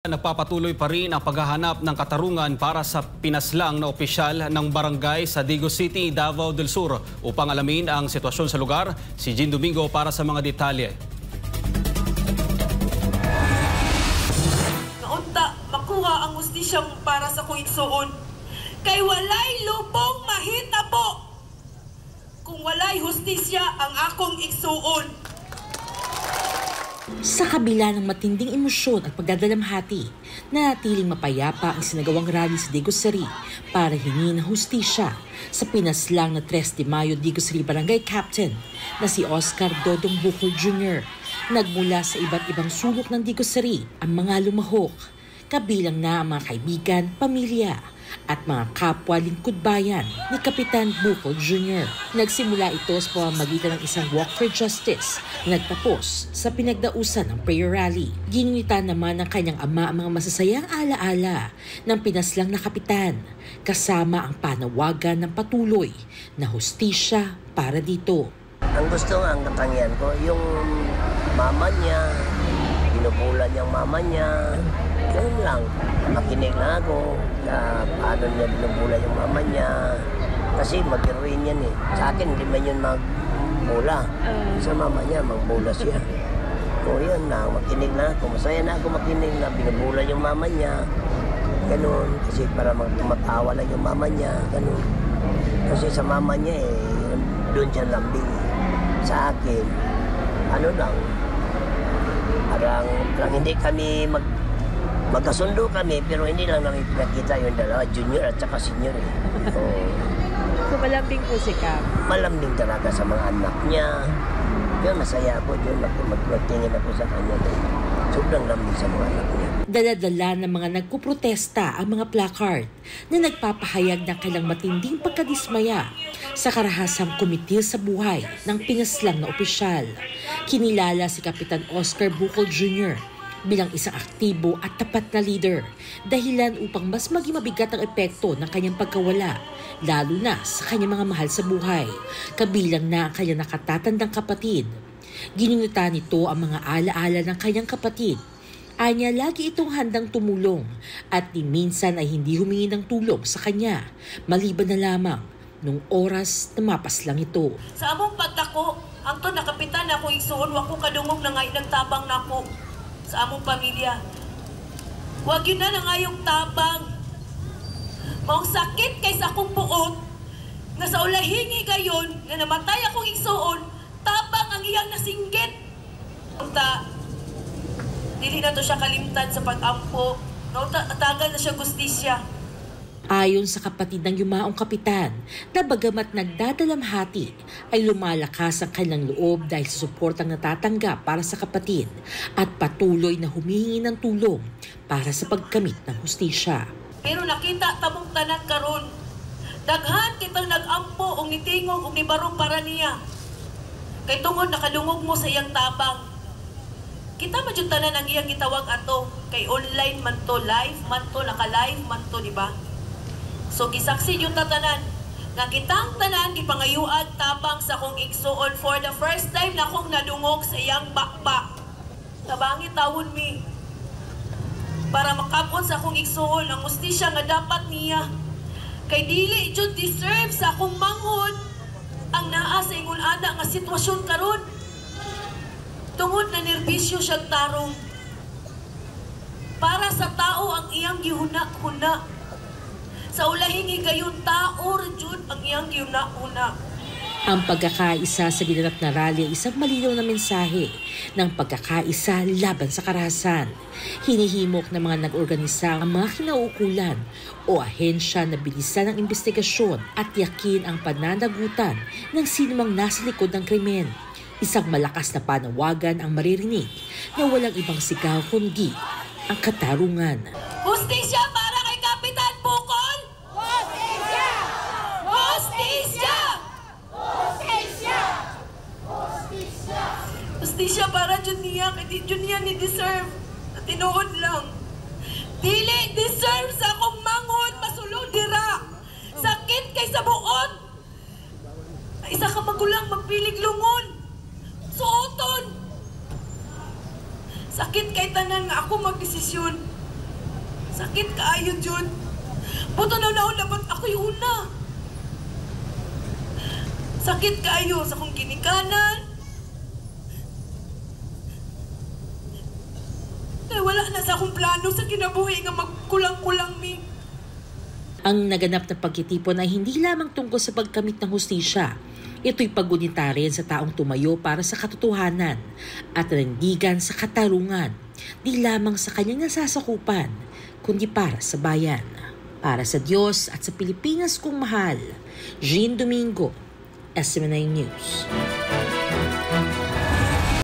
Nagpapatuloy pa rin ang paghahanap ng katarungan para sa pinaslang na opisyal ng barangay sa Digos City, Davao del Sur. Upang alamin ang sitwasyon sa lugar, si Jean Domingo para sa mga detalye. Naunta, makuha ang hustisyang para sa kong igsuon. Kay walay lubong mahitabo kung walay hustisya ang akong igsuon. Sa kabila ng matinding emosyon at pagdadalamhati, nanatiling mapayapa ang sinagawang rally sa Digos City para hingin ng hustisya sa pinaslang na 3 de Mayo Digos City Barangay Captain na si Oscar Dodong Bukol Jr. Nagmula sa iba't ibang sulok ng Digos City ang mga lumahok, kabilang na ang mga kaibigan, pamilya at mga kapwa lingkod bayan ni Kapitan Bukol Jr. Nagsimula ito sa pamamagitan ng isang walk for justice na nagtapos sa pinagdausan ng prayer rally. Ginunita naman ng kanyang ama ang mga masasayang alaala ng pinaslang na kapitan, kasama ang panawagan ng patuloy na hustisya para dito. Ang gusto nga, ang katangian ko, yung mama niya, binubula niyang mama niya, yun lang. Makinig lang ako na paano niya binubula yung mama niya. Kasi mag-heroin yan eh. Sa akin, hindi man yun magbula. Sa mama niya, magbula siya. O yun na, makinig lang ako. Masaya na ako makinig na binubula yung mama niya. Ganun. Kasi para magtumatawa lang yung mama niya. Ganun. Kasi sa mama niya eh, doon siya lambing. Sa akin, ano lang, parang hindi kami magkasundo kami, pero hindi lang namin pinakita yung dalawa, junior at saka senior eh. So malambing po si Cap? Malambing talaga sa mga anak niya. Yun, masaya ako dyan, magtingin ako sa kanya. Sobrang lambing sa mga anak niya. Daladala ng mga nagpuprotesta ang mga placard na nagpapahayag ng kailang matinding pagkadismaya sa karahasang kumitil sa buhay ng pinaslang na opisyal. Kinilala si Kapitan Oscar Bukol Jr. bilang isang aktibo at tapat na leader, dahilan upang mas maging mabigat ang epekto ng kanyang pagkawala, lalo na sa kanyang mga mahal sa buhay, kabilang na ang kanyang nakatatandang kapatid. Ginunita nito ang mga alaala ng kanyang kapatid. Anya lagi itong handang tumulong at ni minsan ay hindi humingi ng tulong sa kanya, maliban na lamang nung oras na mapaslang ito. Sa among pagdako, ang to na kapitan na akong igsuon, wako kadungog na nga nagtabang na po sa among pamilya. Huwag yun na ngayong tabang. Maong sakit kay sa akong puot, nga sa ulahingi gayon, nga namatay akong igsuon, tabang ang iyang nasinggit. Unta, dili na to siya kalimtan sa pag-ampo. Tagal na siya gustisya. Ayon sa kapatid ng yumaong kapitan, na bagamat nagdadalamhati, ay lumalakas ang kanilang loob dahil sa suportang natatanggap para sa kapatid at patuloy na humihingi ng tulong para sa pagkamit ng hustisya. Pero nakita tamong tanan karon, daghan kitang nag-ampo og nitingog og nibarong para niya. Kay tungod nakalungog mo sa iyang tabang. Kita man jud tanan ang iyang gitawag ato, kay online man to, live man to, naka-live man to, di ba? So gisaksi yung tatanan nga kitang tanan gipangayuad tabang sa kong igsuon for the first time na akong nadungog sa iyang bakbak. Tabangi tawon mi para makapon sa akong igsuon ang hustisya nga dapat niya. Kay dili jud deserve sa akong manghod ang naa sa ingon ana nga sitwasyon karon. Tungod na nerbisyo siya tarong. Para sa tao ang iyang gihuna-huna. Sa ulahingi gayon tao jud ang iyang giuna-una. Ang pagkakaisa sa ginanap na rally ay isang malinaw na mensahe ng pagkakaisa laban sa karahasan. Hinihimok ng mga nag-organisa ang mga kinauukulan o ahensya na bilisan ang investigasyon at yakin ang pananagutan ng sinumang nasa likod ng krimen. Isang malakas na panawagan ang maririnig na walang ibang sigaw kundi ang katarungan. Hustisya para kay Kapitan Bukol! Hustisya! Hustisya! Hustisya! Hustisya! Hustisya para jud niya, kay di jud niya ni deserve. Tinuod lang. Dili deserve sa akong manghod masulod dira. Sakit kay sa buot. Isa ka magulang magpilig lungon. Suoton. Sakit kay tanan nga ako magdesisyon. Sakit kaayo, Jud. Buto na naulabot ako yung una. Sakit kaayo sa kong ginikanan. Wala na sa akong plano sa kinabuhi nga magkulang-kulang mi. Ang naganap na pagkitipon ay hindi lamang tungkol sa pagkamit ng hustisya. Ito'y paggunita rin sa taong tumayo para sa katotohanan at nandigan sa katarungan, di lamang sa kanyang nasasakupan, kundi para sa bayan. Para sa Diyos at sa Pilipinas kong mahal, Jean Domingo, SMNI News.